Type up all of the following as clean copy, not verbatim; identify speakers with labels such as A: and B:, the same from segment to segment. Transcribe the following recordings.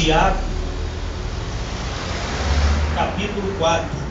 A: Tiago, capítulo 4.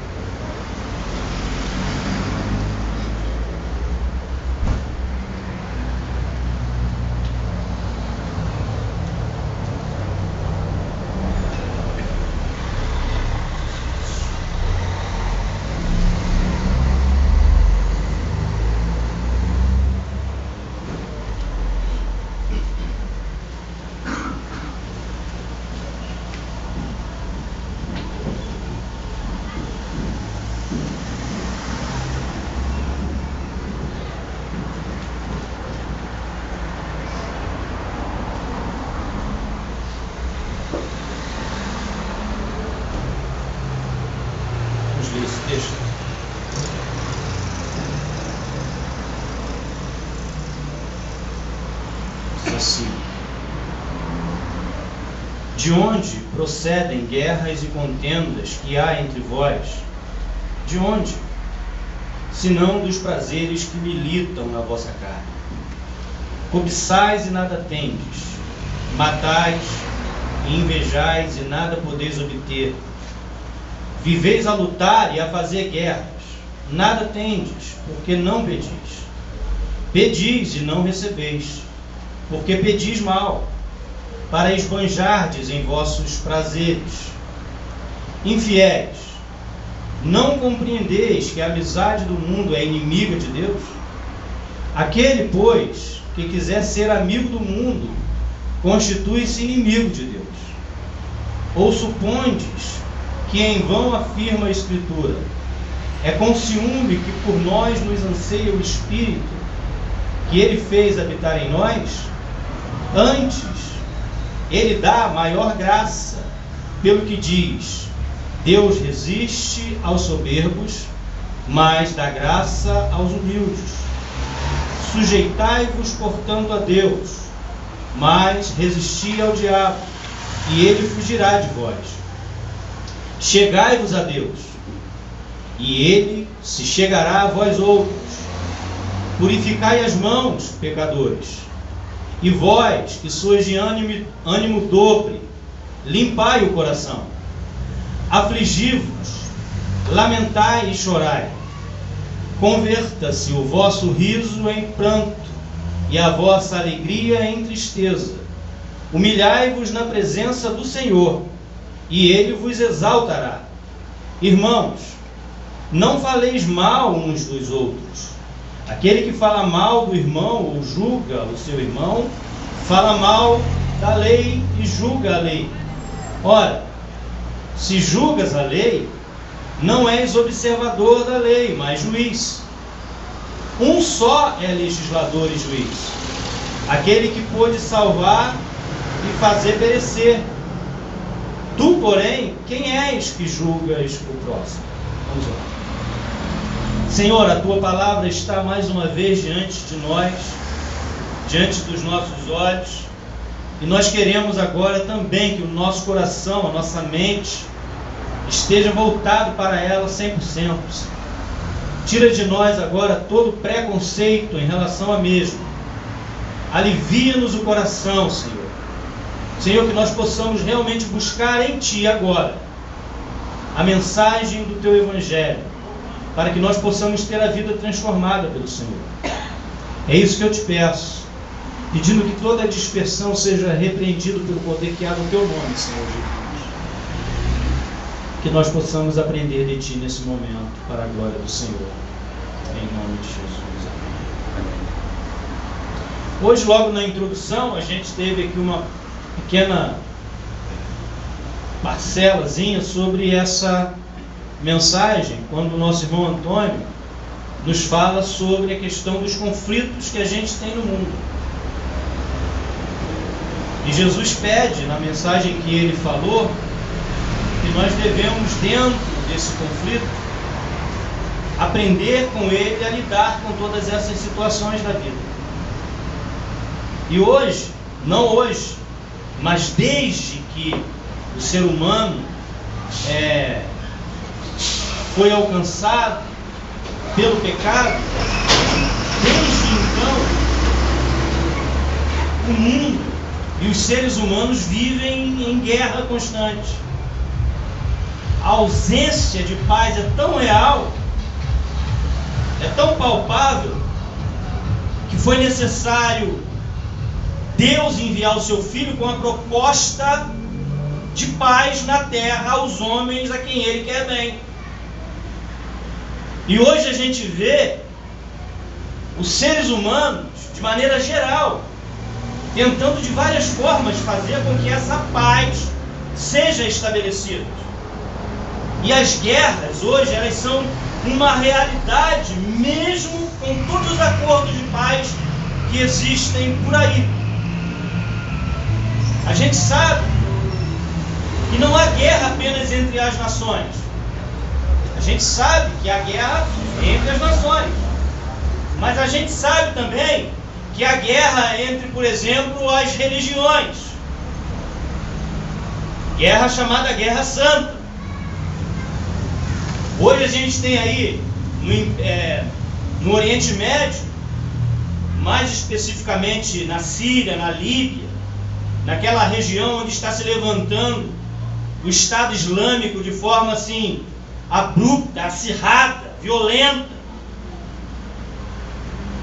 A: Assim: de onde procedem guerras e contendas que há entre vós? De onde? Senão dos prazeres que militam na vossa carne. Cobiçais e nada tendes, matais e invejais e nada podeis obter. Viveis a lutar e a fazer guerras, nada tendes, porque não pedis. Pedis e não recebeis, porque pedis mal, para esbanjardes em vossos prazeres. Infiéis, não compreendeis que a amizade do mundo é inimiga de Deus? Aquele, pois, que quiser ser amigo do mundo, constitui-se inimigo de Deus. Ou supondes que em vão afirma a Escritura: é com ciúme que por nós nos anseia o Espírito, que Ele fez habitar em nós? Antes, Ele dá maior graça, pelo que diz: Deus resiste aos soberbos, mas dá graça aos humildes. Sujeitai-vos, portanto, a Deus, mas resisti ao diabo, e ele fugirá de vós. Chegai-vos a Deus, e ele se chegará a vós outros. Purificai as mãos, pecadores. E vós, que sois de ânimo dobre, limpai o coração. Afligi-vos, lamentai e chorai. Converta-se o vosso riso em pranto, e a vossa alegria em tristeza. Humilhai-vos na presença do Senhor, e Ele vos exaltará. Irmãos, não faleis mal uns dos outros. Aquele que fala mal do irmão ou julga o seu irmão, fala mal da lei e julga a lei. Ora, se julgas a lei, não és observador da lei, mas juiz. Um só é legislador e juiz, aquele que pôde salvar e fazer perecer. Tu, porém, quem és que julgas o próximo? Vamos lá. Senhor, a Tua palavra está mais uma vez diante de nós, diante dos nossos olhos, e nós queremos agora também que o nosso coração, a nossa mente, esteja voltado para ela 100%. Tira de nós agora todo preconceito em relação à mesma. Alivia-nos o coração, Senhor. Senhor, que nós possamos realmente buscar em Ti agora a mensagem do Teu Evangelho, para que nós possamos ter a vida transformada pelo Senhor. É isso que eu te peço, pedindo que toda a dispersão seja repreendida pelo poder que há no Teu nome, Senhor Jesus. Que nós possamos aprender de Ti nesse momento, para a glória do Senhor. Em nome de Jesus. Amém. Hoje, logo na introdução, a gente teve aqui uma pequena parcelazinha sobre essa mensagem, quando o nosso irmão Antônio nos fala sobre a questão dos conflitos que a gente tem no mundo. E Jesus pede, na mensagem que ele falou, que nós devemos, dentro desse conflito, aprender com ele a lidar com todas essas situações da vida. E hoje, não hoje, mas desde que o ser humano foi alcançado pelo pecado, desde então, o mundo E os seres humanos vivem em guerra constante. A ausência de paz é tão real, é tão palpável, que foi necessário Deus enviar o seu Filho com a proposta de paz na terra aos homens a quem Ele quer bem. E hoje a gente vê os seres humanos, de maneira geral, tentando de várias formas fazer com que essa paz seja estabelecida. E as guerras hoje, elas são uma realidade, mesmo com todos os acordos de paz que existem por aí. A gente sabe que não há guerra apenas entre as nações. A gente sabe que há guerra entre as nações. Mas a gente sabe também que há guerra entre, por exemplo, as religiões. Guerra chamada Guerra Santa. Hoje a gente tem aí no Oriente Médio, mais especificamente na Síria, na Líbia, naquela região onde está se levantando o Estado Islâmico de forma assim abrupta, acirrada, violenta.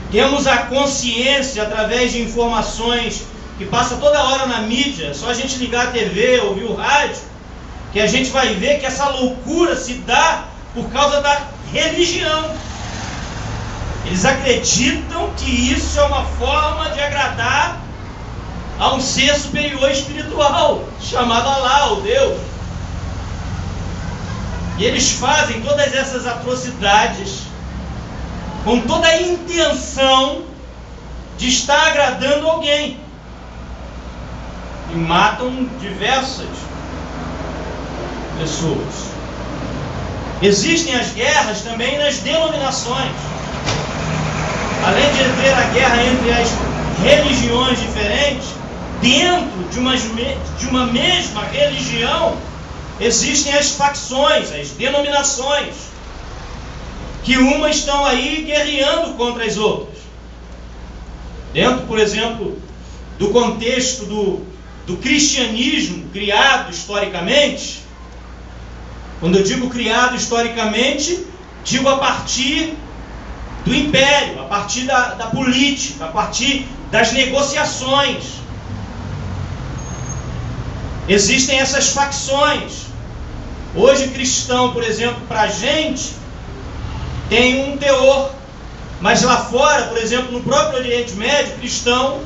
A: Temos a consciência, através de informações que passa toda hora na mídia, só a gente ligar a TV, ouvir o rádio, que a gente vai ver que essa loucura se dá por causa da religião. Eles acreditam que isso é uma forma de agradar a um ser superior espiritual, chamado Alá, o Deus. E eles fazem todas essas atrocidades com toda a intenção de estar agradando alguém. E matam diversas pessoas. Existem as guerras também nas denominações. Além de ter a guerra entre as religiões diferentes, dentro de uma mesma religião, existem as facções, as denominações, que umas estão aí guerreando contra as outras. Dentro, por exemplo, do contexto do cristianismo criado historicamente, quando eu digo criado historicamente, digo a partir do império, a partir da política, a partir das negociações. Existem essas facções. Hoje, cristão, por exemplo, para a gente, tem um teor. Mas lá fora, por exemplo, no próprio Oriente Médio, cristão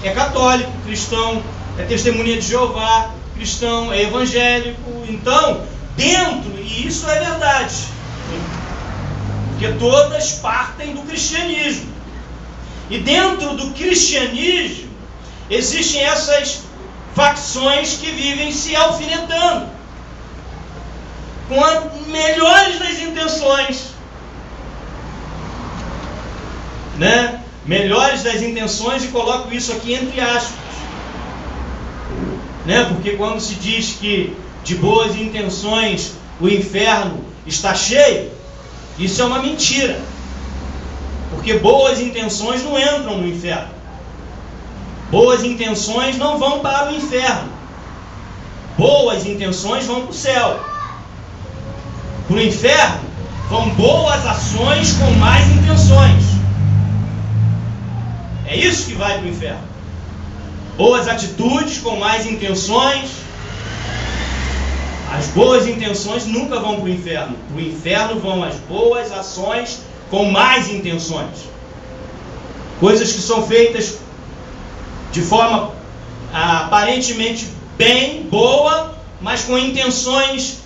A: é católico, cristão é testemunha de Jeová, cristão é evangélico. Então, dentro, e isso é verdade, porque todas partem do cristianismo. E dentro do cristianismo, existem essas facções que vivem se alfinetando, com as melhores das intenções. Melhores das intenções, e coloco isso aqui entre aspas. Porque quando se diz que de boas intenções o inferno está cheio, isso é uma mentira. Porque boas intenções não entram no inferno. Boas intenções não vão para o inferno. Boas intenções vão para o céu. Para o inferno vão boas ações com más intenções. É isso que vai para o inferno. Boas atitudes com más intenções. As boas intenções nunca vão para o inferno. Para o inferno vão as boas ações com más intenções. Coisas que são feitas de forma aparentemente bem, boa, mas com intenções,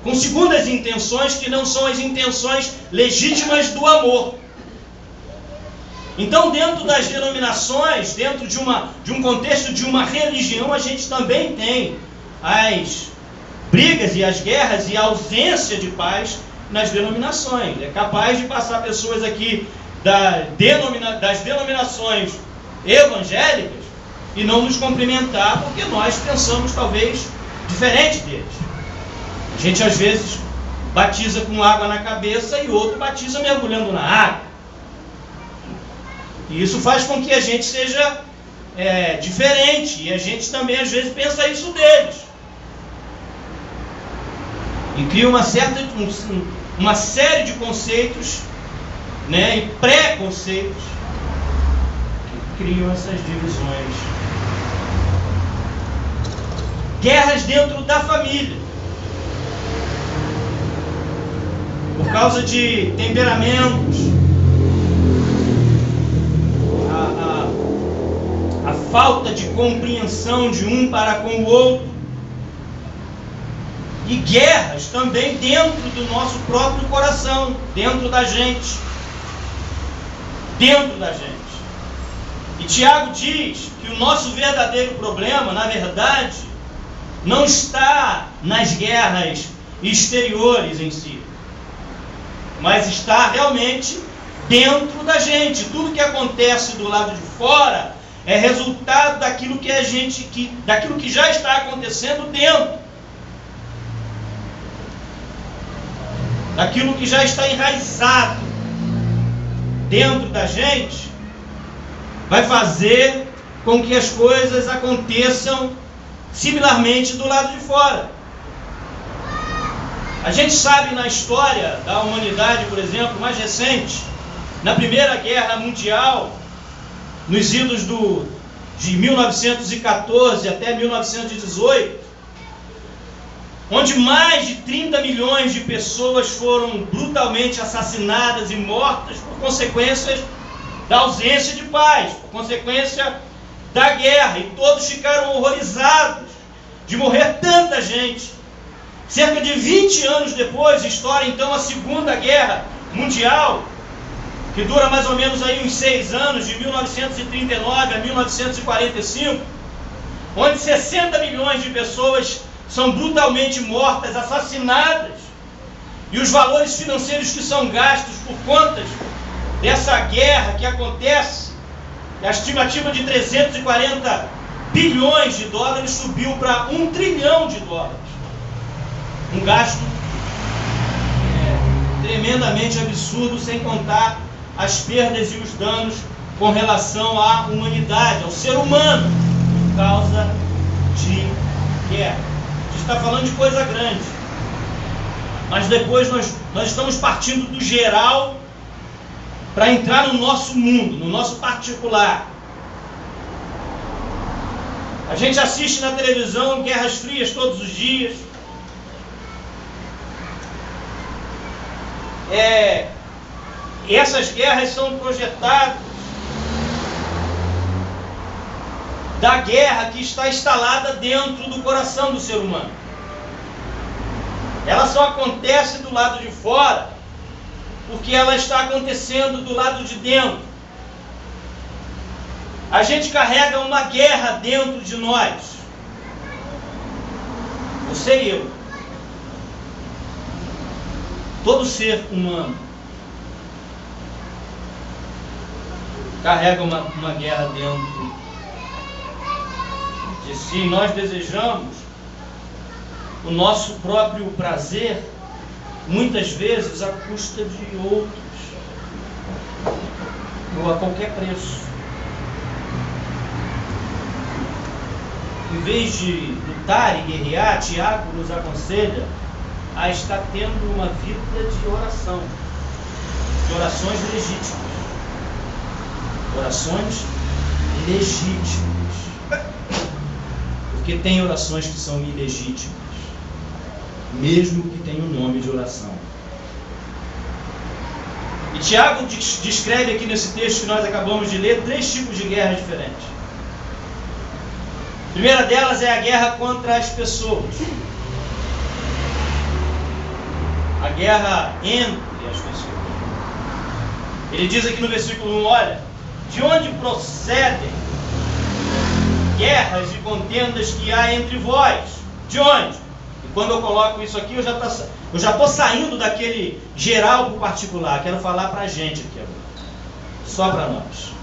A: com segundas intenções que não são as intenções legítimas do amor. Então, dentro das denominações, dentro de um contexto de uma religião, a gente também tem as brigas e as guerras e a ausência de paz nas denominações. É capaz de passar pessoas aqui das denominações evangélicas e não nos cumprimentar porque nós pensamos talvez diferente deles. A gente às vezes batiza com água na cabeça e outro batiza mergulhando na água. E isso faz com que a gente seja diferente, e a gente também às vezes pensa isso deles. E cria uma série de conceitos, né, e preconceitos que criam essas divisões. Guerras dentro da família, por causa de temperamentos, a falta de compreensão de um para com o outro, e guerras também dentro do nosso próprio coração, dentro da gente. E Tiago diz que o nosso verdadeiro problema, na verdade, não está nas guerras exteriores em si, mas está realmente dentro da gente. Tudo que acontece do lado de fora é resultado daquilo que já está acontecendo dentro. Daquilo que já está enraizado dentro da gente, vai fazer com que as coisas aconteçam similarmente do lado de fora. A gente sabe na história da humanidade, por exemplo, mais recente, na Primeira Guerra Mundial, nos idos de 1914 até 1918, onde mais de 30 milhões de pessoas foram brutalmente assassinadas e mortas por consequências da ausência de paz, por consequência da guerra, e todos ficaram horrorizados de morrer tanta gente. Cerca de 20 anos depois, estoura então a Segunda Guerra Mundial, que dura mais ou menos aí uns 6 anos, de 1939 a 1945, onde 60 milhões de pessoas são brutalmente mortas, assassinadas, e os valores financeiros que são gastos por conta dessa guerra que acontece, a estimativa de 340 bilhões de dólares subiu para 1 trilhão de dólares. Um gasto tremendamente absurdo, sem contar as perdas e os danos com relação à humanidade, ao ser humano, por causa de guerra. A gente está falando de coisa grande, mas depois nós estamos partindo do geral para entrar no nosso mundo, no nosso particular. A gente assiste na televisão Guerras Frias todos os dias. E essas guerras são projetadas da guerra que está instalada dentro do coração do ser humano. Ela só acontece do lado de fora porque ela está acontecendo do lado de dentro. A gente carrega uma guerra dentro de nós. Você e eu. Todo ser humano carrega uma guerra dentro de si. Nós desejamos o nosso próprio prazer, muitas vezes à custa de outros, ou a qualquer preço. Em vez de lutar e guerrear, Tiago nos aconselha a estar tendo uma vida de oração, de orações legítimas. Orações legítimas. Porque tem orações que são ilegítimas, mesmo que tenham o nome de oração. E Tiago descreve aqui nesse texto que nós acabamos de ler 3 tipos de guerras diferentes. A primeira delas é a guerra contra as pessoas. A guerra entre as pessoas. Ele diz aqui no versículo 1, olha, de onde procedem guerras e contendas que há entre vós? De onde? E quando eu coloco isso aqui, eu já estou saindo daquele geral para o particular. Quero falar para a gente aqui agora. Só para nós.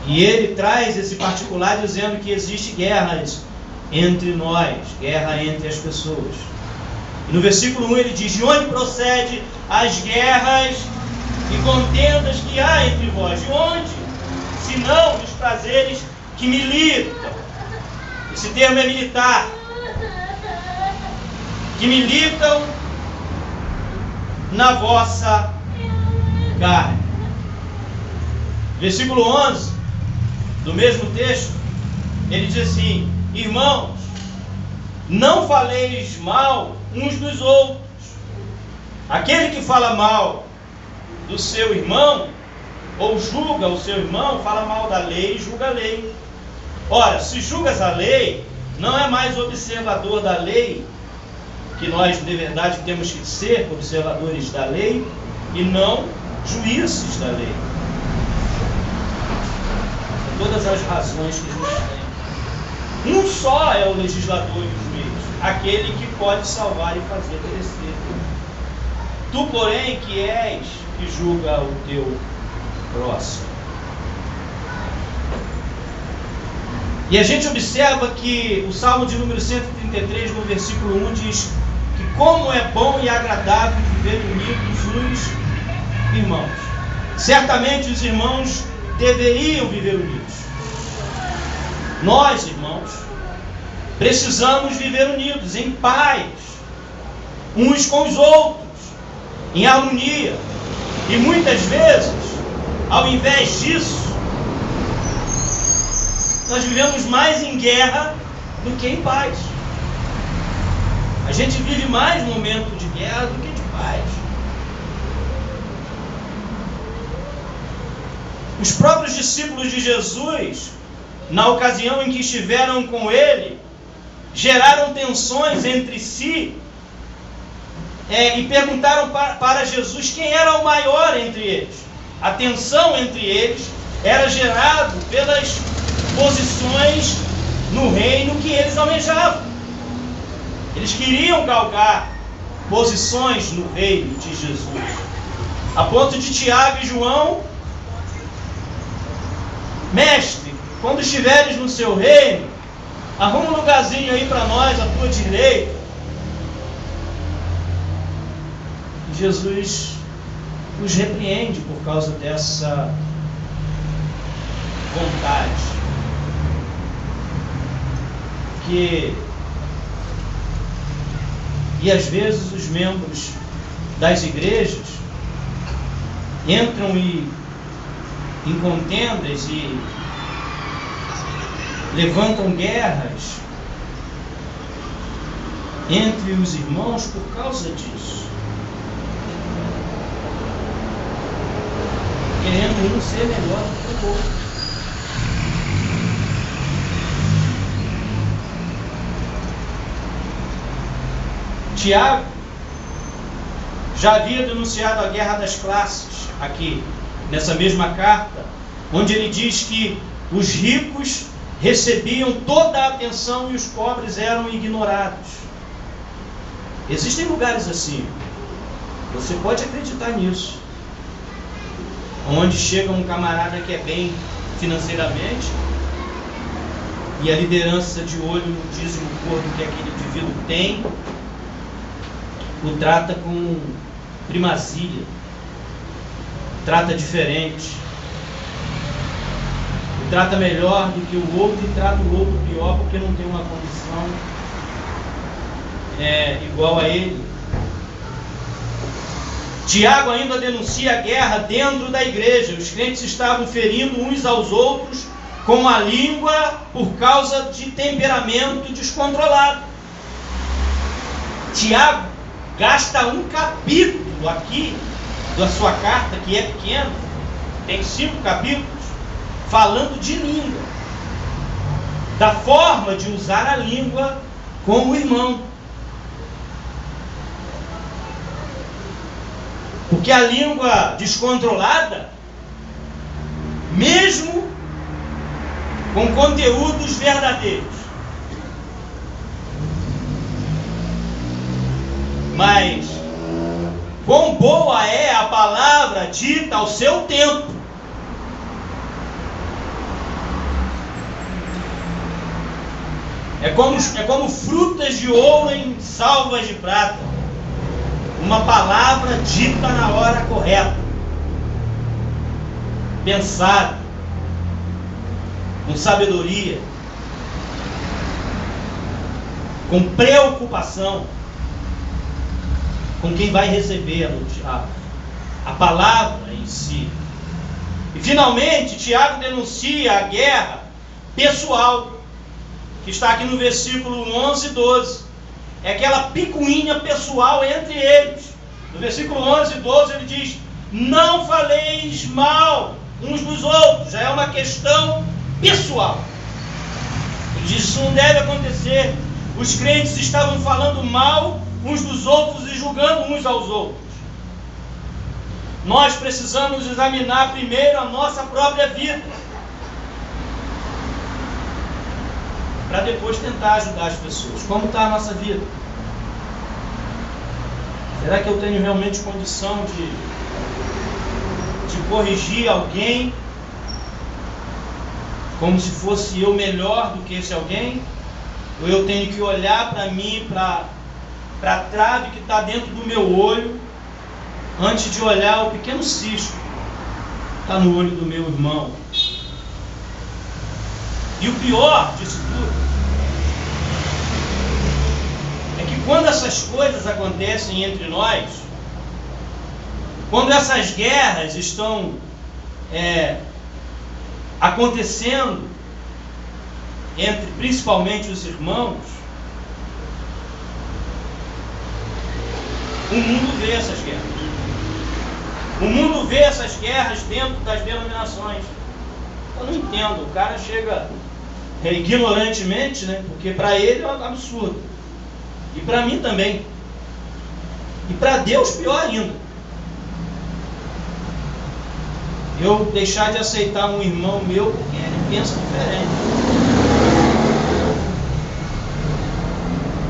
A: E ele traz esse particular dizendo que existe guerras entre nós, guerra entre as pessoas. E no versículo 1 ele diz, de onde procede as guerras e contendas que há entre vós? De onde e não dos prazeres que militam. Esse termo é militar. Que militam na vossa carne. Versículo 11 do mesmo texto, ele diz assim: irmãos, não faleis mal uns dos outros. Aquele que fala mal do seu irmão, ou julga o seu irmão, fala mal da lei e julga a lei. Ora, se julgas a lei, não é mais observador da lei, que nós de verdade temos que ser observadores da lei e não juízes da lei. Por todas as razões que a gente tem. Um só é o legislador e o juiz, aquele que pode salvar e fazer perecer. Tu, porém, que és que julga o teu próximo. E a gente observa que o Salmo de número 133, no versículo 1, diz que como é bom e agradável viver unidos os irmãos. Certamente os irmãos deveriam viver unidos. Nós, irmãos, precisamos viver unidos, em paz, uns com os outros, em harmonia. E muitas vezes, ao invés disso, nós vivemos mais em guerra do que em paz. A gente vive mais momento de guerra do que de paz. Os próprios discípulos de Jesus, na ocasião em que estiveram com ele, geraram tensões entre si e perguntaram para Jesus quem era o maior entre eles. A tensão entre eles era gerada pelas posições no reino que eles almejavam. Eles queriam galgar posições no reino de Jesus, a ponto de Tiago e João: mestre, quando estiveres no seu reino, arruma um lugarzinho aí para nós, à tua direita. E Jesus os repreende por causa dessa vontade. E às vezes os membros das igrejas entram em contendas e levantam guerras entre os irmãos por causa disso, querendo um ser melhor do que o outro. Tiago já havia denunciado a guerra das classes aqui, nessa mesma carta, onde ele diz que os ricos recebiam toda a atenção e os pobres eram ignorados. Existem lugares assim, você pode acreditar nisso, onde chega um camarada que é bem financeiramente e a liderança de olho no dízimo gordo que aquele indivíduo tem, o trata com primazia, trata diferente, o trata melhor do que o outro e trata o outro pior porque não tem uma condição igual a ele. Tiago ainda denuncia a guerra dentro da igreja. Os crentes estavam ferindo uns aos outros com a língua por causa de temperamento descontrolado. Tiago gasta um capítulo aqui da sua carta, que é pequeno, tem 5 capítulos, falando de língua, da forma de usar a língua com o irmão. Porque a língua descontrolada, mesmo com conteúdos verdadeiros, mas quão boa é a palavra dita ao seu tempo. É como frutas de ouro em salvas de prata. Uma palavra dita na hora correta, pensada, com sabedoria, com preocupação com quem vai receber a palavra em si. E finalmente, Tiago denuncia a guerra pessoal, que está aqui no versículo 11 e 12. É aquela picuinha pessoal entre eles. No versículo 11 e 12 ele diz: não faleis mal uns dos outros. Já é uma questão pessoal. Ele diz: isso não deve acontecer. Os crentes estavam falando mal uns dos outros e julgando uns aos outros. Nós precisamos examinar primeiro a nossa própria vida, para depois tentar ajudar as pessoas. Como está a nossa vida? Será que eu tenho realmente condição de corrigir alguém como se fosse eu melhor do que esse alguém? Ou eu tenho que olhar para mim, para a trave que está dentro do meu olho, antes de olhar o pequeno cisco que está no olho do meu irmão? E o pior disso tudo é que quando essas coisas acontecem entre nós, quando essas guerras estão acontecendo entre principalmente os irmãos, o mundo vê essas guerras. O mundo vê essas guerras dentro das denominações. Eu não entendo, o cara chega ignorantemente, né? Porque para ele é um absurdo. E para mim também. E para Deus pior ainda. Eu deixar de aceitar um irmão meu porque ele pensa diferente.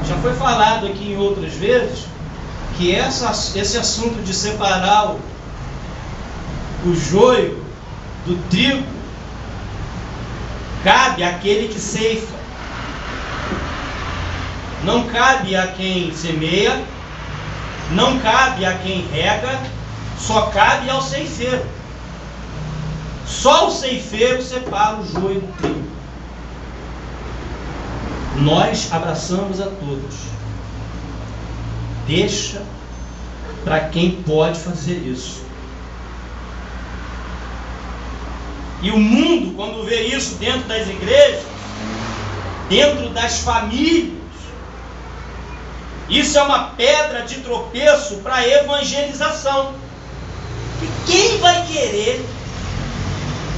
A: Já foi falado aqui em outras vezes que esse assunto de separar o joio do trigo cabe àquele que ceifa. Não cabe a quem semeia, não cabe a quem rega, só cabe ao ceifeiro. Só o ceifeiro separa o joio do trigo. Nós abraçamos a todos. Deixa para quem pode fazer isso. E o mundo, quando vê isso dentro das igrejas, dentro das famílias, isso é uma pedra de tropeço para a evangelização. E quem vai querer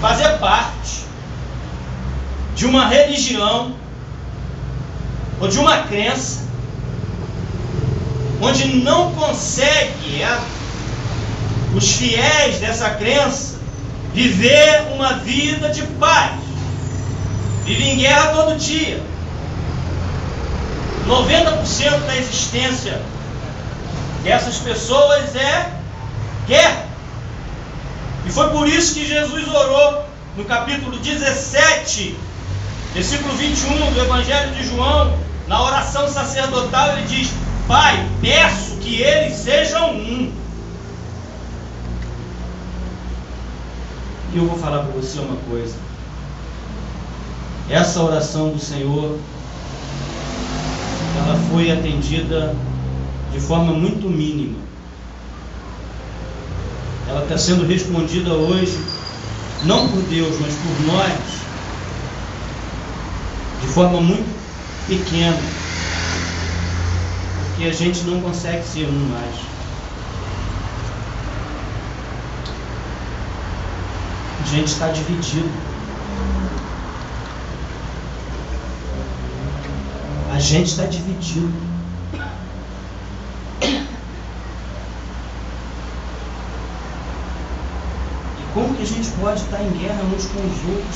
A: fazer parte de uma religião ou de uma crença onde não consegue os fiéis dessa crença viver uma vida de paz? Vive em guerra todo dia. 90% da existência dessas pessoas é guerra. E foi por isso que Jesus orou no capítulo 17, versículo 21 do Evangelho de João, na oração sacerdotal, ele diz: Pai, peço que eles sejam um. E eu vou falar para você uma coisa. Essa oração do Senhor, ela foi atendida de forma muito mínima. Ela está sendo respondida hoje, não por Deus, mas por nós, de forma muito pequena, porque a gente não consegue ser um mais. A gente está dividido. A gente está dividido. E como que a gente pode estar em guerra uns com os outros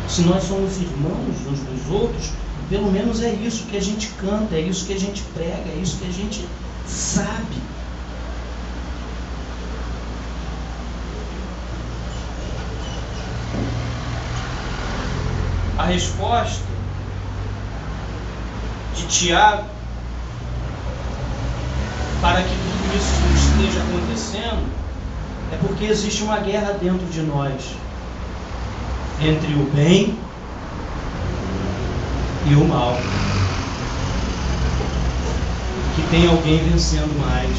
A: se nós somos irmãos uns dos outros? Pelo menos é isso que a gente canta, é isso que a gente prega, é isso que a gente sabe. A resposta de Tiago para que tudo isso esteja acontecendo é porque existe uma guerra dentro de nós. entre o bem e o mal. Que tem alguém vencendo mais.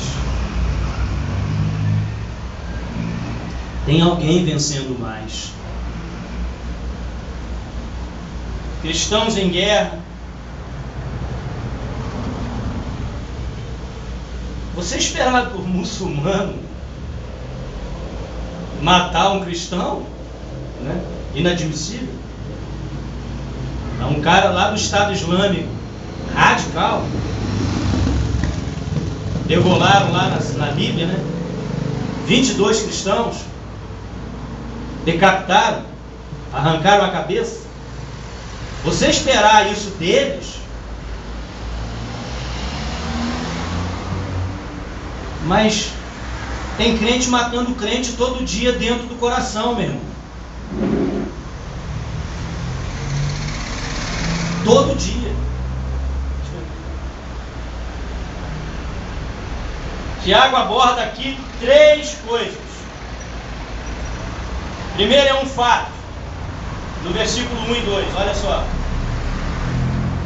A: Tem alguém vencendo mais. Cristãos em guerra. Você esperava por muçulmano matar um cristão? Né? Inadmissível. É um cara lá do Estado Islâmico, radical. Degolaram lá na Líbia, né? 22 cristãos. Decapitaram, arrancaram a cabeça. Você esperar isso deles? Mas tem crente matando crente todo dia dentro do coração, meu irmão. Todo dia. Tiago aborda aqui 3 coisas. Primeiro é um fato, no versículo 1 e 2, olha só.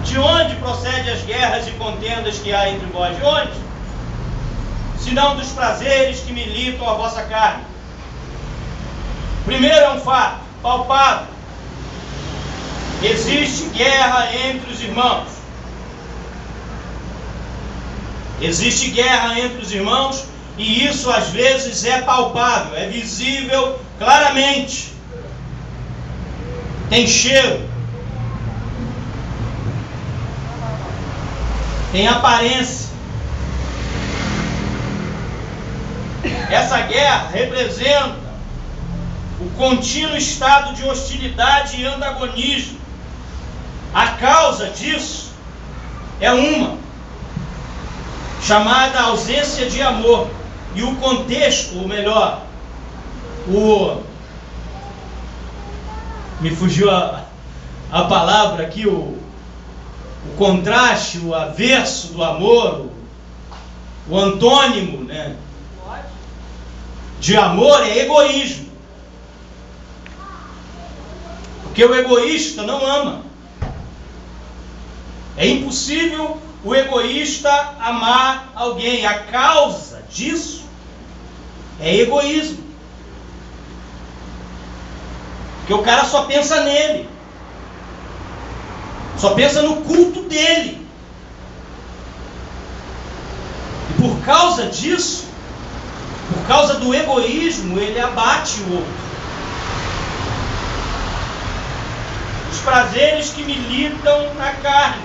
A: De onde procedem as guerras e contendas que há entre vós? De onde? Senão dos prazeres que militam a vossa carne. Primeiro é um fato, palpável. Existe guerra entre os irmãos. Existe guerra entre os irmãos e isso às vezes é palpável, é visível claramente. Tem cheiro. Tem aparência. Essa guerra representa o contínuo estado de hostilidade e antagonismo. A causa disso é uma, chamada ausência de amor. E o contexto, ou melhor, me fugiu a palavra aqui, o contraste, o averso do amor, o antônimo, né, de amor é egoísmo. Porque o egoísta não ama. É impossível o egoísta amar alguém. A causa disso é egoísmo. Porque o cara só pensa nele. Só pensa no culto dele. E por causa disso, por causa do egoísmo, ele abate o outro. Os prazeres que militam na carne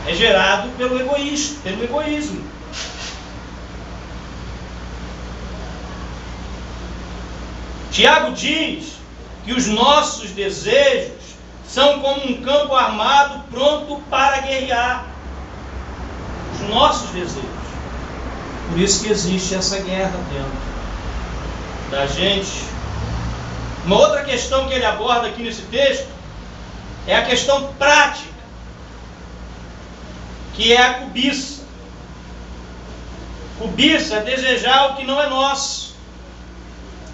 A: é gerado pelo egoísmo. Tiago diz que os nossos desejos são como um campo armado pronto para guerrear. Os nossos desejos. Por isso que existe essa guerra dentro da gente. Uma outra questão que ele aborda aqui nesse texto é a questão prática, que é a cobiça. Cobiça é desejar o que não é nosso.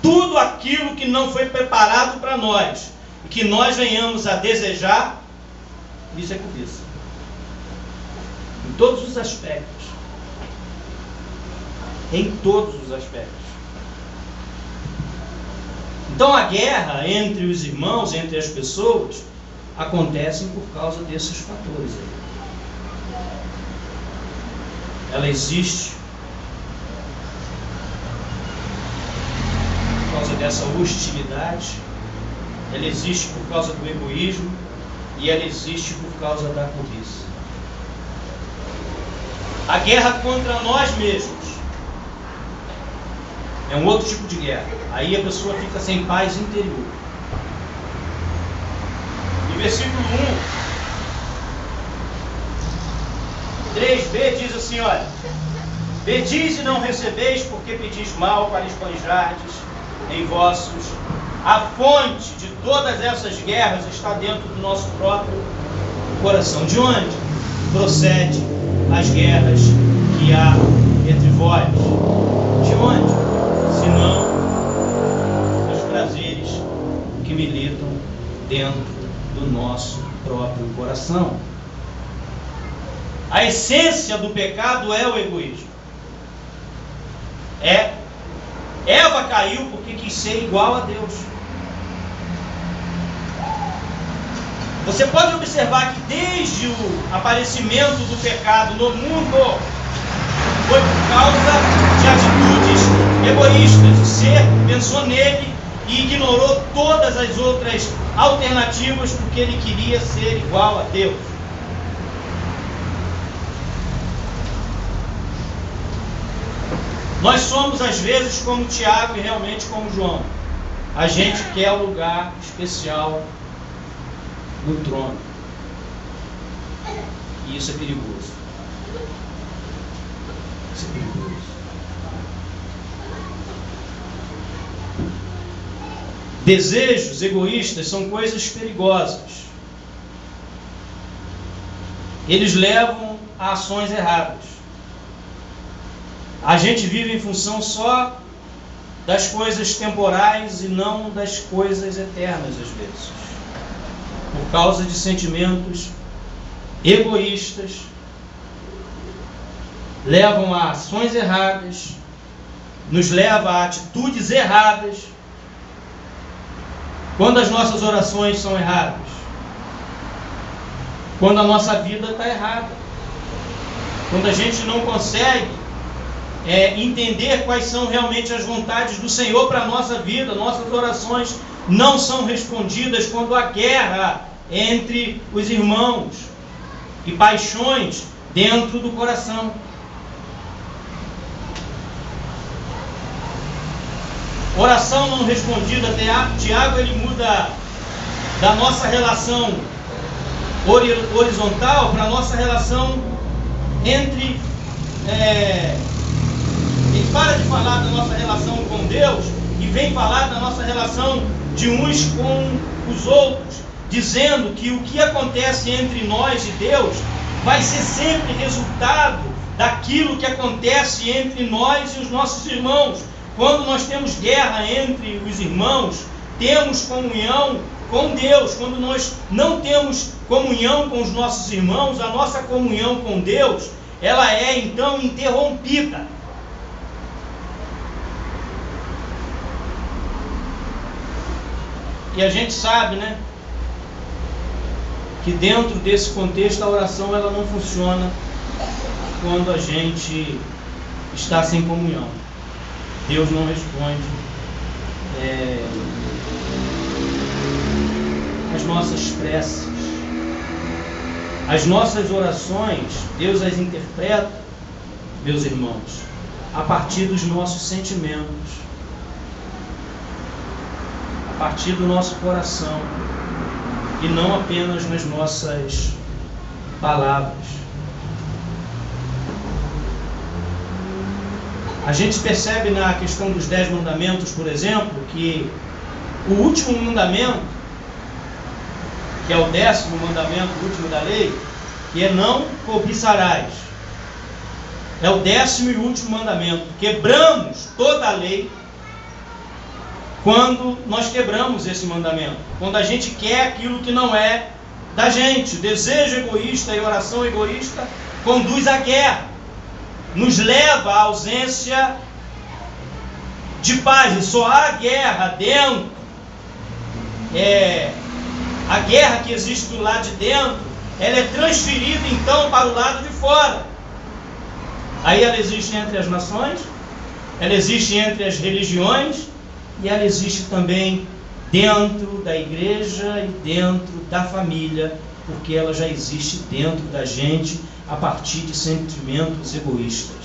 A: Tudo aquilo que não foi preparado para nós e que nós venhamos a desejar, isso é cobiça. Em todos os aspectos. Em todos os aspectos. Então a guerra entre os irmãos, entre as pessoas, acontece por causa desses fatores aí. Ela existe por causa dessa hostilidade, ela existe por causa do egoísmo e ela existe por causa da cobiça. A guerra contra nós mesmos é um outro tipo de guerra. Aí a pessoa fica sem paz interior. E versículo 1, 3b diz assim, olha: pedis e não recebeis, porque pedis mal para esbanjardes em vossos. A fonte de todas essas guerras está dentro do nosso próprio coração. De onde procede as guerras que há entre vós? De onde? Senão os prazeres que militam dentro do nosso próprio coração. A essência do pecado é o egoísmo. Eva caiu porque quis ser igual a Deus. Você pode observar que desde o aparecimento do pecado no mundo foi por causa de atitudes egoístas. O ser pensou nele e ignorou todas as outras alternativas porque ele queria ser igual a Deus. Nós somos às vezes como Tiago e realmente como João. A gente quer o lugar especial no trono. E isso é perigoso. Isso é perigoso. Desejos egoístas são coisas perigosas. Eles levam a ações erradas. A gente vive em função só das coisas temporais e não das coisas eternas, às vezes. Por causa de sentimentos egoístas, levam a ações erradas, nos leva a atitudes erradas, quando as nossas orações são erradas, quando a nossa vida está errada, quando a gente não consegue entender quais são realmente as vontades do Senhor para a nossa vida, nossas orações não são respondidas, quando há guerra entre os irmãos e paixões dentro do coração. Oração não respondida, Tiago ele muda da nossa relação horizontal para a nossa relação entre... Ele para de falar da nossa relação com Deus e vem falar da nossa relação de uns com os outros, dizendo que o que acontece entre nós e Deus vai ser sempre resultado daquilo que acontece entre nós e os nossos irmãos. Quando nós temos guerra entre os irmãos, temos comunhão com Deus. Quando nós não temos comunhão com os nossos irmãos, a nossa comunhão com Deus, ela é então interrompida. E a gente sabe, né, que dentro desse contexto a oração ela não funciona quando a gente está sem comunhão. Deus não responde as nossas preces. As nossas orações, Deus as interpreta, meus irmãos, a partir dos nossos sentimentos, a partir do nosso coração, e não apenas nas nossas palavras. A gente percebe na questão dos 10 mandamentos, por exemplo, que o último mandamento, que é o 10º mandamento, o último da lei, que é não cobiçarás, é o 10º e último mandamento. Quebramos toda a lei quando nós quebramos esse mandamento, quando a gente quer aquilo que não é da gente. O desejo egoísta e a oração egoísta conduz à guerra, nos leva à ausência de paz. E só há guerra dentro, a guerra que existe do lado de dentro, ela é transferida então para o lado de fora. Aí ela existe entre as nações, ela existe entre as religiões, e ela existe também dentro da igreja e dentro da família, porque ela já existe dentro da gente a partir de sentimentos egoístas.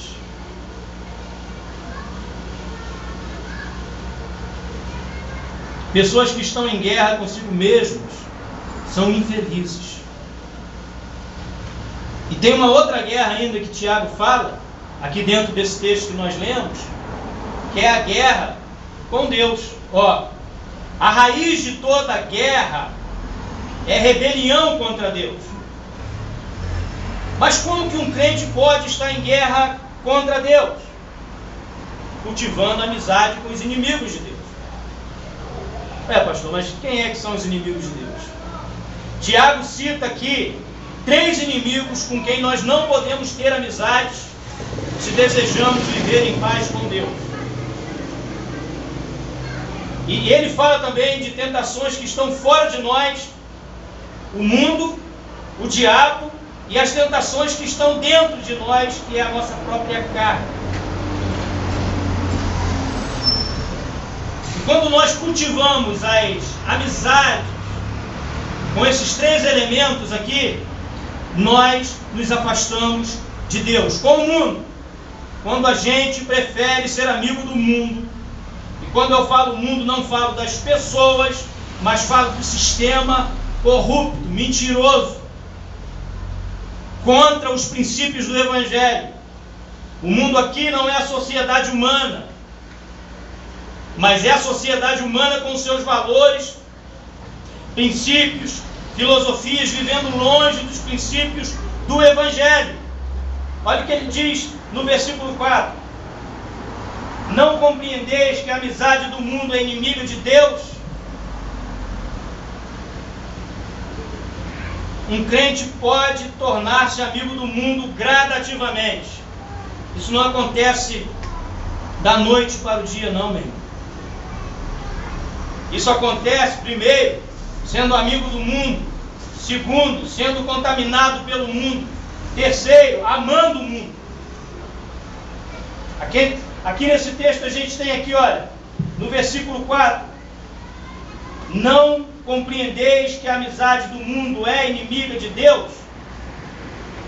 A: Pessoas que estão em guerra consigo mesmos são infelizes. E tem uma outra guerra ainda que Tiago fala, aqui dentro desse texto que nós lemos, que é a guerra com Deus. A raiz de toda guerra é rebelião contra Deus. Mas como que um crente pode estar em guerra contra Deus? Cultivando amizade com os inimigos de Deus. Pastor, mas quem é que são os inimigos de Deus? Tiago cita aqui 3 inimigos com quem nós não podemos ter amizades se desejamos viver em paz com Deus. E ele fala também de tentações que estão fora de nós, o mundo, o diabo, e as tentações que estão dentro de nós, que é a nossa própria carne. E quando nós cultivamos as amizades com esses 3 elementos aqui, nós nos afastamos de Deus. Com o mundo, quando a gente prefere ser amigo do mundo, e quando eu falo mundo, não falo das pessoas, mas falo do sistema corrupto, mentiroso, contra os princípios do Evangelho. O mundo aqui não é a sociedade humana, mas é a sociedade humana com seus valores, princípios, filosofias, vivendo longe dos princípios do Evangelho. Olha o que ele diz no versículo 4. Não compreendeis que a amizade do mundo é inimiga de Deus? Um crente pode tornar-se amigo do mundo gradativamente. Isso não acontece da noite para o dia, não, meu irmão. Isso acontece, primeiro, sendo amigo do mundo. Segundo, sendo contaminado pelo mundo. Terceiro, amando o mundo. Aqui nesse texto a gente tem aqui, olha, no versículo 4. Não compreendeis que a amizade do mundo é inimiga de Deus?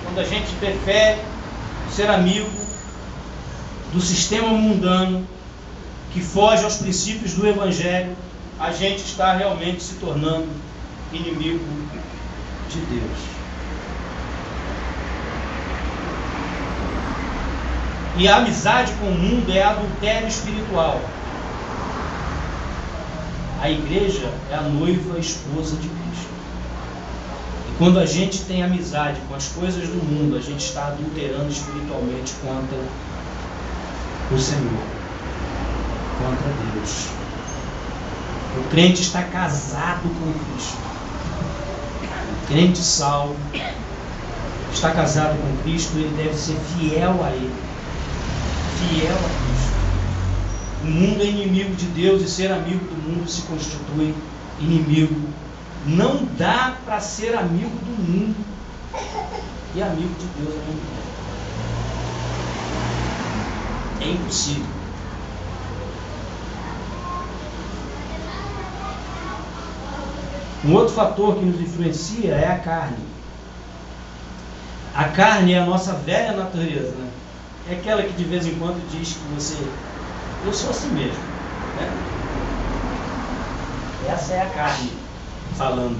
A: Quando a gente prefere ser amigo do sistema mundano, que foge aos princípios do Evangelho, a gente está realmente se tornando inimigo de Deus. E a amizade com o mundo é adultério espiritual. A igreja é a noiva, a esposa de Cristo. E quando a gente tem amizade com as coisas do mundo, a gente está adulterando espiritualmente contra o Senhor, contra Deus. O crente está casado com Cristo. O crente salvo está casado com Cristo, ele deve ser fiel a Ele. Fiel a Cristo. O mundo é inimigo de Deus e ser amigo do mundo se constitui inimigo. Não dá para ser amigo do mundo e amigo de Deus ao mesmo tempo. É impossível. Um outro fator que nos influencia é a carne. A carne é a nossa velha natureza, né? É aquela que de vez em quando diz que eu sou assim mesmo, né? Essa é a carne falando,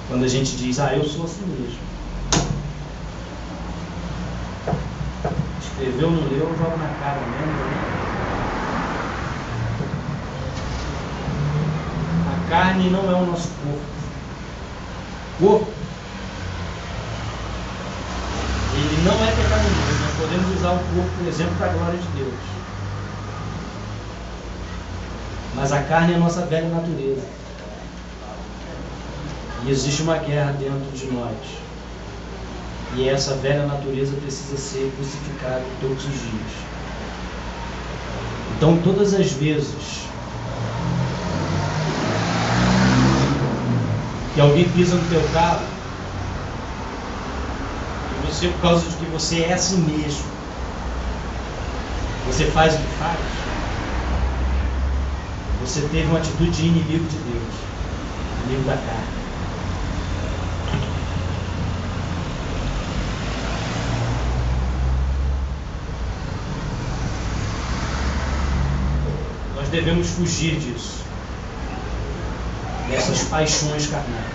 A: quando a gente diz, eu sou assim mesmo. Escreveu, não leu, joga na cara mesmo, né? A carne não é o nosso corpo. O corpo, ele não é pecaminoso. Nós podemos usar o corpo, por exemplo, para a glória de Deus. Mas a carne é a nossa velha natureza. E existe uma guerra dentro de nós. E essa velha natureza precisa ser crucificada todos os dias. Então, todas as vezes que alguém pisa no teu carro, e você, por causa de que você é assim mesmo, você faz o que faz, você teve uma atitude de inimigo de Deus, inimigo da carne. Nós devemos fugir disso, dessas paixões carnais.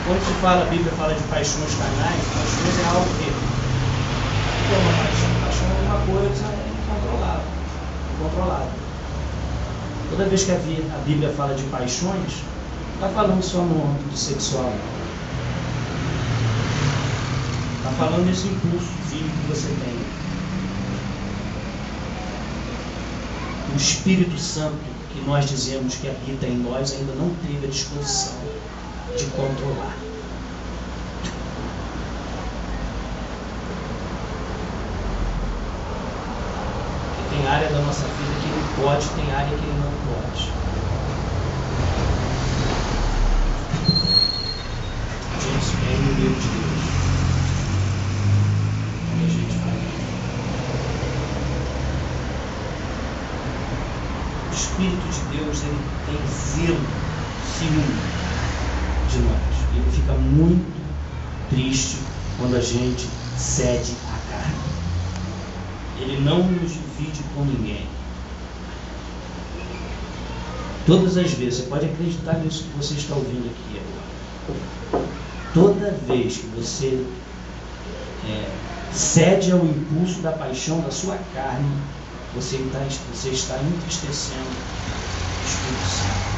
A: Quando se fala, a Bíblia fala de paixões carnais, paixões é algo que é uma paixão. Paixão é uma coisa incontrolável. Toda vez que a Bíblia fala de paixões, não está falando só no âmbito sexual. Está falando desse impulsozinho que você tem. O Espírito Santo
B: que nós dizemos que habita em nós ainda não teve a disposição de controlar. Porque tem área da nossa vida que ele pode, tem área que ele não pode. Gente, é o medo de Deus. Quando a gente fala. O Espírito de Deus, ele tem zelo, ciúme de nós. Ele fica muito triste quando a gente cede à carne. Ele não nos divide com ninguém. Todas as vezes, você pode acreditar nisso que você está ouvindo aqui agora. Toda vez que você cede ao impulso da paixão da sua carne, você está entristecendo o Espírito Santo.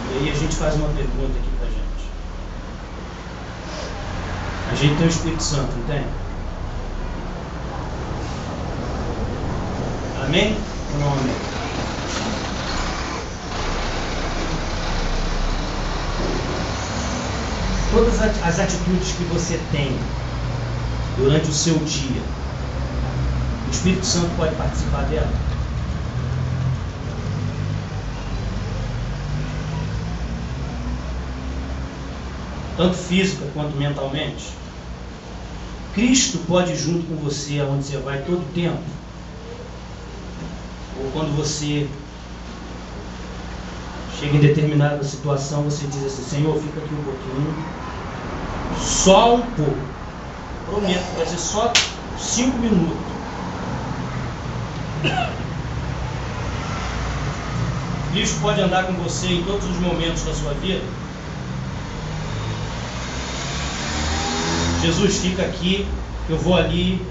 B: E aí a gente faz uma pergunta aqui pra gente. A gente tem o Espírito Santo, não tem? Amém? Ou não amém? Todas as atitudes que você tem durante o seu dia, o Espírito Santo pode participar dela? Tanto física quanto mentalmente? Cristo pode ir junto com você aonde você vai todo o tempo? Ou quando você chega em determinada situação, você diz assim: Senhor, fica aqui um pouquinho, só um pouco, prometo, vai ser só 5 minutos. Cristo pode andar com você em todos os momentos da sua vida? Jesus, fica aqui, eu vou ali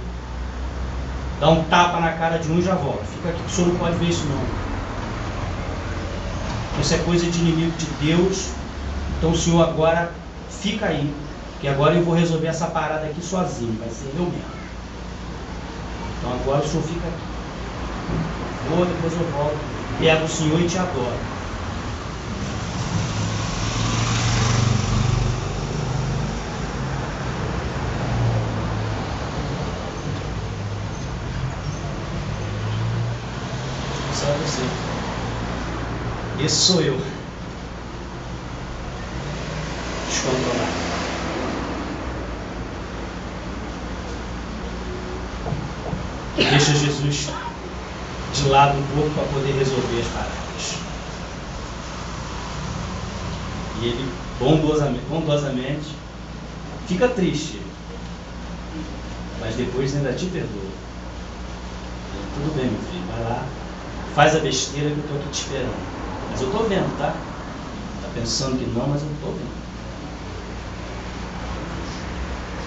B: dar um tapa na cara de um e já volto. Fica aqui, o senhor não pode ver isso não. Isso é coisa de inimigo de Deus. Então o senhor agora fica aí, que agora eu vou resolver essa parada aqui sozinho, vai ser eu mesmo. Então agora o senhor fica aqui. Vou, depois eu volto, pego o senhor e te adoro. Você. Esse sou eu. Descontrolado. Deixa Jesus de lado um pouco para poder resolver as paradas. E ele bondosamente fica triste, mas depois ainda te perdoa. Tudo bem, meu filho, vai lá. Faz a besteira que eu estou aqui te esperando. Mas eu estou vendo, tá? Está pensando que não, mas eu estou vendo.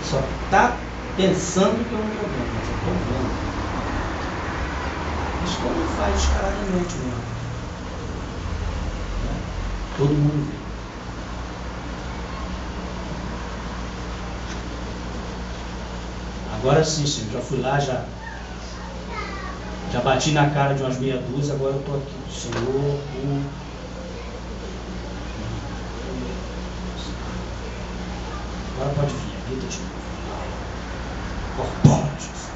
B: Só está pensando que eu não estou vendo, mas eu estou vendo. Isso todo mundo faz descaradamente mesmo. Todo mundo vê. Agora sim, Senhor, já fui lá, já bati na cara de umas meia dúzia, agora eu estou aqui com o Senhor. Agora pode vir, grita de novo. Corpora, Jesus.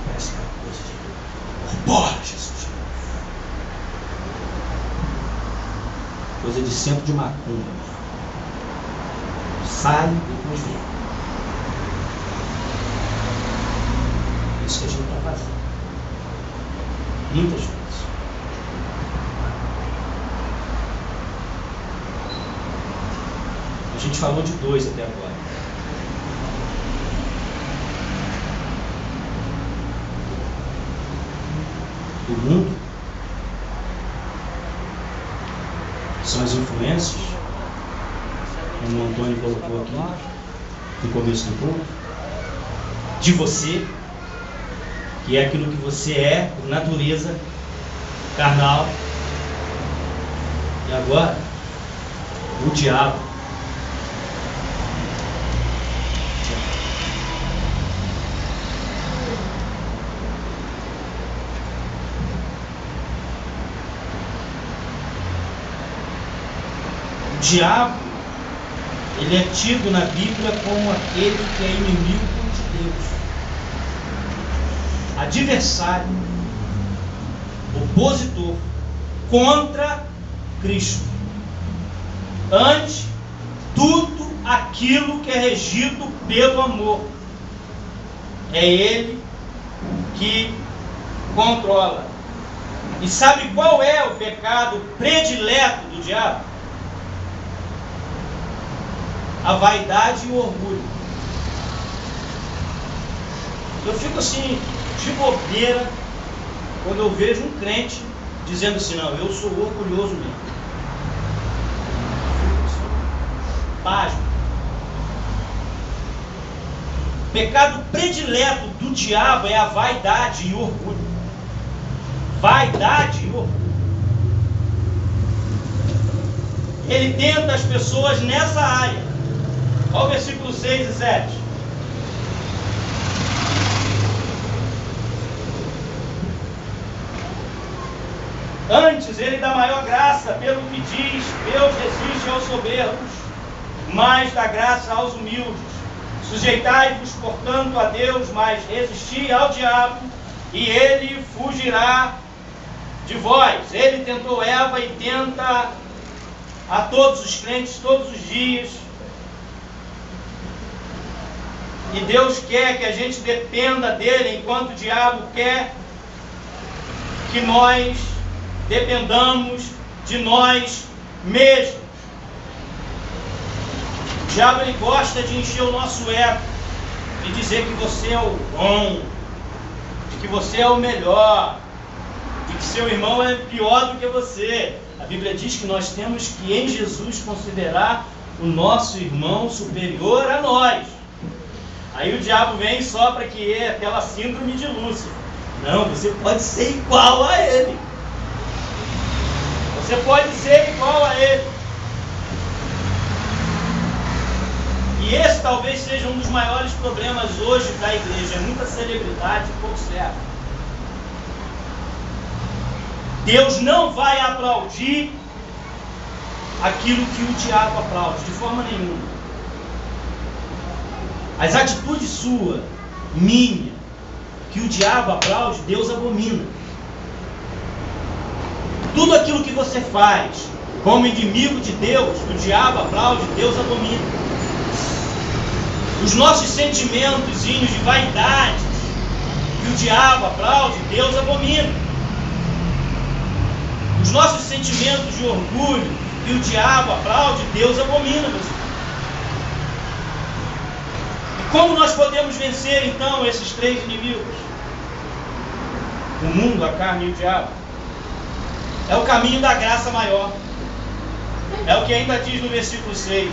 B: Parece que é uma coisa de corpora, Jesus. Coisa de centro de macumba. Sai e depois vem. Isso que a gente está fazendo. Muitas vezes. A gente falou de 2 até agora. Do mundo, são as influências, como o Antônio colocou aqui no começo do culto, de você, que é aquilo que você é, por natureza, carnal. E agora, o diabo.
A: diabo, ele é tido na Bíblia como aquele que é inimigo de Deus, adversário, opositor contra Cristo. Ante tudo aquilo que é regido pelo amor, é Ele que controla. E sabe qual é o pecado predileto do diabo? A vaidade e o orgulho. Eu fico assim, de bobeira, quando eu vejo um crente dizendo assim: não, eu sou orgulhoso mesmo. Pasmo. O pecado predileto do diabo é a vaidade e o orgulho. Vaidade e orgulho. Ele tenta as pessoas nessa área. Olha o versículo 6 e 7. Antes ele dá maior graça, pelo que diz: Deus resiste aos soberbos, mas dá graça aos humildes. Sujeitai-vos, portanto, a Deus, mas resisti ao diabo, e ele fugirá de vós. Ele tentou Eva e tenta a todos os crentes todos os dias. E Deus quer que a gente dependa dele, enquanto o diabo quer que nós dependamos de nós mesmos. O diabo, ele gosta de encher o nosso ego e dizer que você é o bom, de que você é o melhor, de que seu irmão é pior do que você. A Bíblia diz que nós temos que em Jesus considerar o nosso irmão superior a nós. Aí o diabo vem só para que aquela síndrome de Lúcifer. Não, você pode ser igual a ele. Você pode ser igual a ele. E esse talvez seja um dos maiores problemas hoje da igreja. É muita celebridade e pouco servo. Deus não vai aplaudir aquilo que o diabo aplaude, de forma nenhuma. As atitudes sua, minha, que o diabo aplaude, Deus abomina. Tudo aquilo que você faz como inimigo de Deus, que o diabo aplaude, Deus abomina. Os nossos sentimentos de vaidade, que o diabo aplaude, Deus abomina. Os nossos sentimentos de orgulho, que o diabo aplaude, Deus abomina, meus irmãos. Como nós podemos vencer então esses três inimigos? O mundo, a carne e o diabo. É o caminho da graça maior. É o que ainda diz no versículo 6.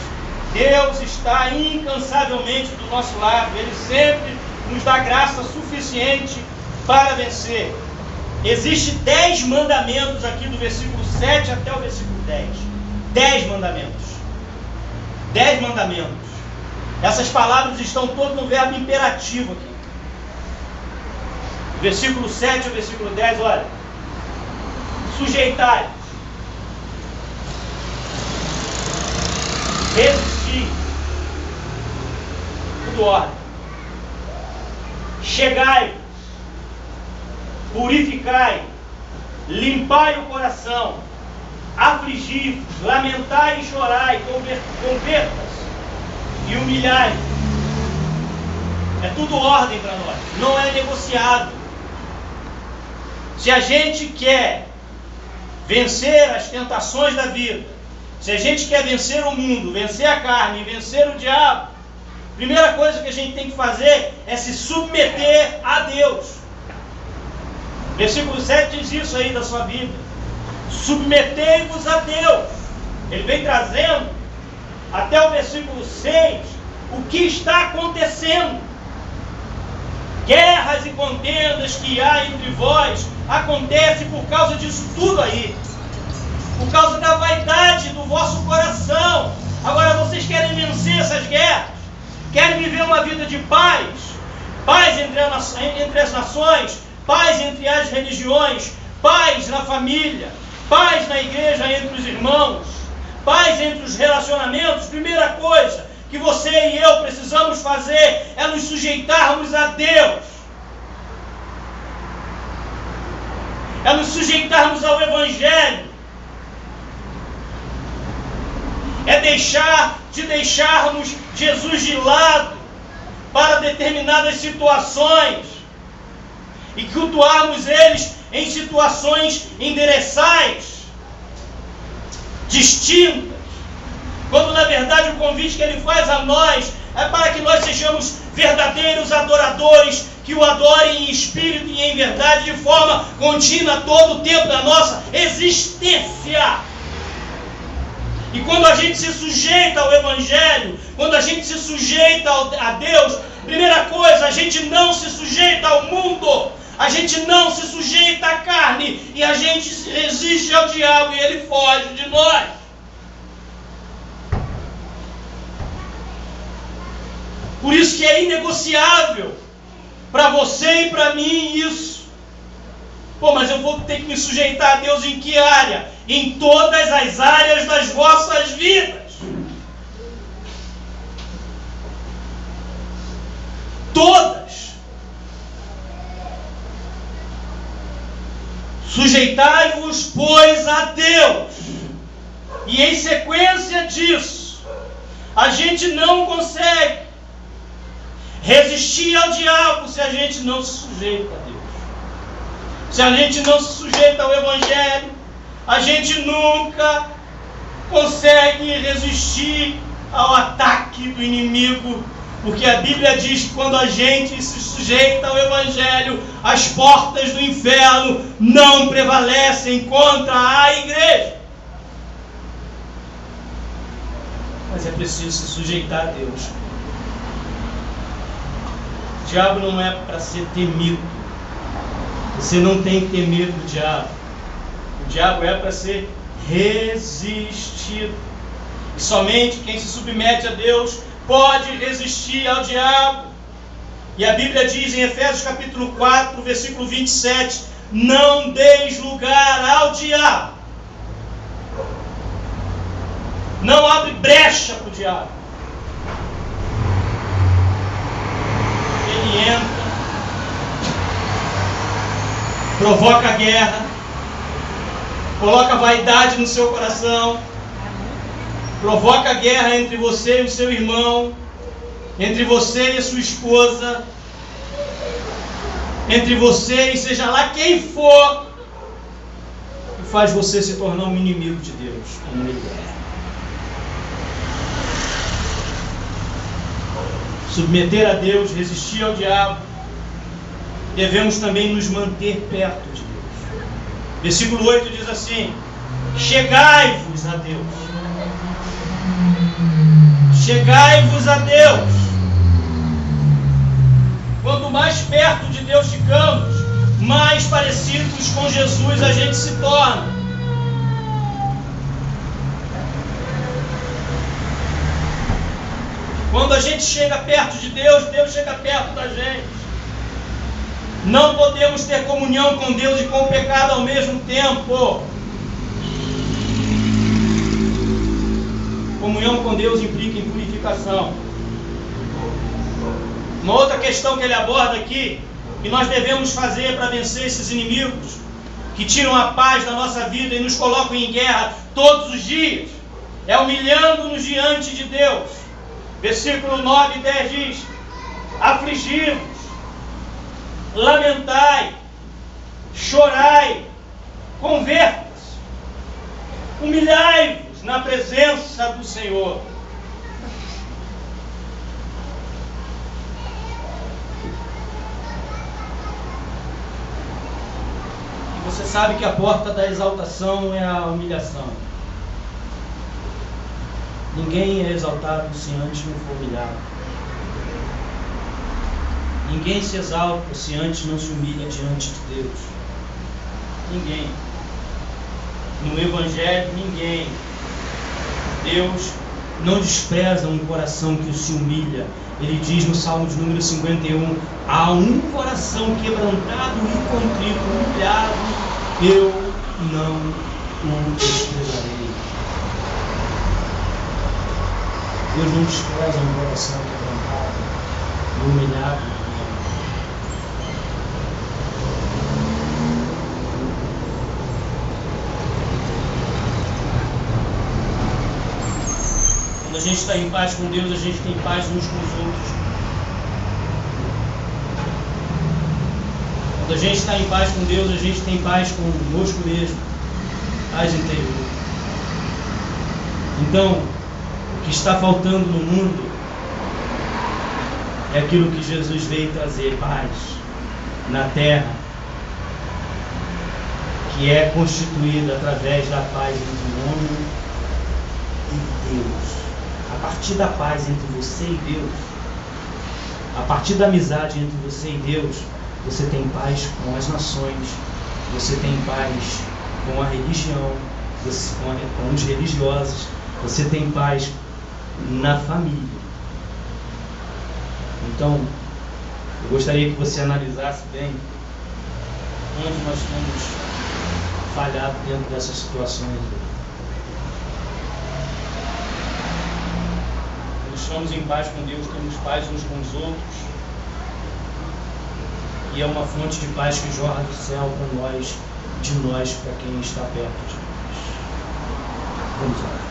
A: Deus está incansavelmente do nosso lado. Ele sempre nos dá graça suficiente para vencer. Existem 10 mandamentos aqui do versículo 7 até o versículo 10. 10 mandamentos. 10 mandamentos. Essas palavras estão todas no verbo imperativo aqui. Versículo 7 ao versículo 10, olha. Sujeitai. Resistir. Tudo ordem. Chegai. Purificai. Limpai o coração. Afligi. Lamentai e chorai. Converta-se. E humilhai. É tudo ordem para nós. Não é negociado. Se a gente quer vencer as tentações da vida, se a gente quer vencer o mundo, vencer a carne e vencer o diabo, a primeira coisa que a gente tem que fazer é se submeter a Deus. Versículo 7 diz isso aí da sua Bíblia. Submetei-vos a Deus. Ele vem trazendo até o versículo 6 o que está acontecendo. Guerras e contendas que há entre vós acontecem por causa disso tudo aí, por causa da vaidade do vosso coração. Agora vocês querem vencer essas guerras, querem viver uma vida de paz, paz entre as nações, paz entre as religiões, paz na família, paz na igreja entre os irmãos, paz entre os relacionamentos, primeira coisa que você e eu precisamos fazer é nos sujeitarmos a Deus. É nos sujeitarmos ao Evangelho. É deixarmos Jesus de lado para determinadas situações e cultuarmos eles em situações endereçais, distintas, quando na verdade o convite que ele faz a nós é para que nós sejamos verdadeiros adoradores, que o adorem em espírito e em verdade, de forma contínua todo o tempo da nossa existência. E quando a gente se sujeita ao Evangelho, quando a gente se sujeita a Deus, primeira coisa, a gente não se sujeita ao mundo, a gente não se sujeita à carne, e a gente se resiste ao diabo e ele foge de nós. Por isso que é inegociável para você e para mim isso. Pô, mas eu vou ter que me sujeitar a Deus em que área? Em todas as áreas das vossas vidas. Todas. Sujeitai-vos, pois, a Deus. E em sequência disso, a gente não consegue resistir ao diabo se a gente não se sujeita a Deus. Se a gente não se sujeita ao Evangelho, a gente nunca consegue resistir ao ataque do inimigo, porque a Bíblia diz que quando a gente se sujeita ao Evangelho, as portas do inferno não prevalecem contra a igreja. Mas é preciso se sujeitar a Deus. O diabo não é para ser temido. Você não tem que ter medo do diabo. O diabo é para ser resistido. E somente quem se submete a Deus pode resistir ao diabo. E a Bíblia diz em Efésios capítulo 4, versículo 27, não deis lugar ao diabo. Não abre brecha para o diabo. Ele entra, provoca a guerra, coloca vaidade no seu coração, provoca a guerra entre você e o seu irmão, entre você e a sua esposa, entre você e seja lá quem for, e faz você se tornar um inimigo de Deus, como ele é. Submeter a Deus, resistir ao diabo, devemos também nos manter perto de Deus. Versículo 8 diz assim: chegai-vos a Deus. Chegai-vos a Deus. Quanto mais perto de Deus ficamos, mais parecidos com Jesus a gente se torna. Quando a gente chega perto de Deus, Deus chega perto da gente. Não podemos ter comunhão com Deus e com o pecado ao mesmo tempo. Comunhão com Deus implica em purificação. Uma outra questão que ele aborda aqui, que nós devemos fazer para vencer esses inimigos que tiram a paz da nossa vida e nos colocam em guerra todos os dias, é humilhando-nos diante de Deus. Versículo 9 e 10 diz: afligi-vos, lamentai, chorai, converta-se, humilhai-vos na presença do Senhor. E você sabe que a porta da exaltação é a humilhação. Ninguém é exaltado se antes não for humilhado. Ninguém se exalta se antes não se humilha diante de Deus. Ninguém. No Evangelho, ninguém. Deus não despreza um coração que se humilha. Ele diz no Salmo de número 51, há um coração quebrantado e contrito, humilhado, eu não o desprezarei. Deus não despreza um coração quebrantado e humilhado. Quando a gente está em paz com Deus, a gente tem paz uns com os outros. Quando a gente está em paz com Deus, a gente tem paz conosco mesmo. Paz interior. Então, o que está faltando no mundo é aquilo que Jesus veio trazer, paz na terra, que é constituída através da paz entre o homem e Deus. A partir da paz entre você e Deus, a partir da amizade entre você e Deus, você tem paz com as nações, você tem paz com a religião, com os religiosos, você tem paz na família. Então, eu gostaria que você analisasse bem onde nós temos falhado dentro dessas situações. Nós estamos em paz com Deus, temos paz uns com os outros, e é uma fonte de paz que jorra do céu com nós, de nós para quem está perto de nós. Vamos lá.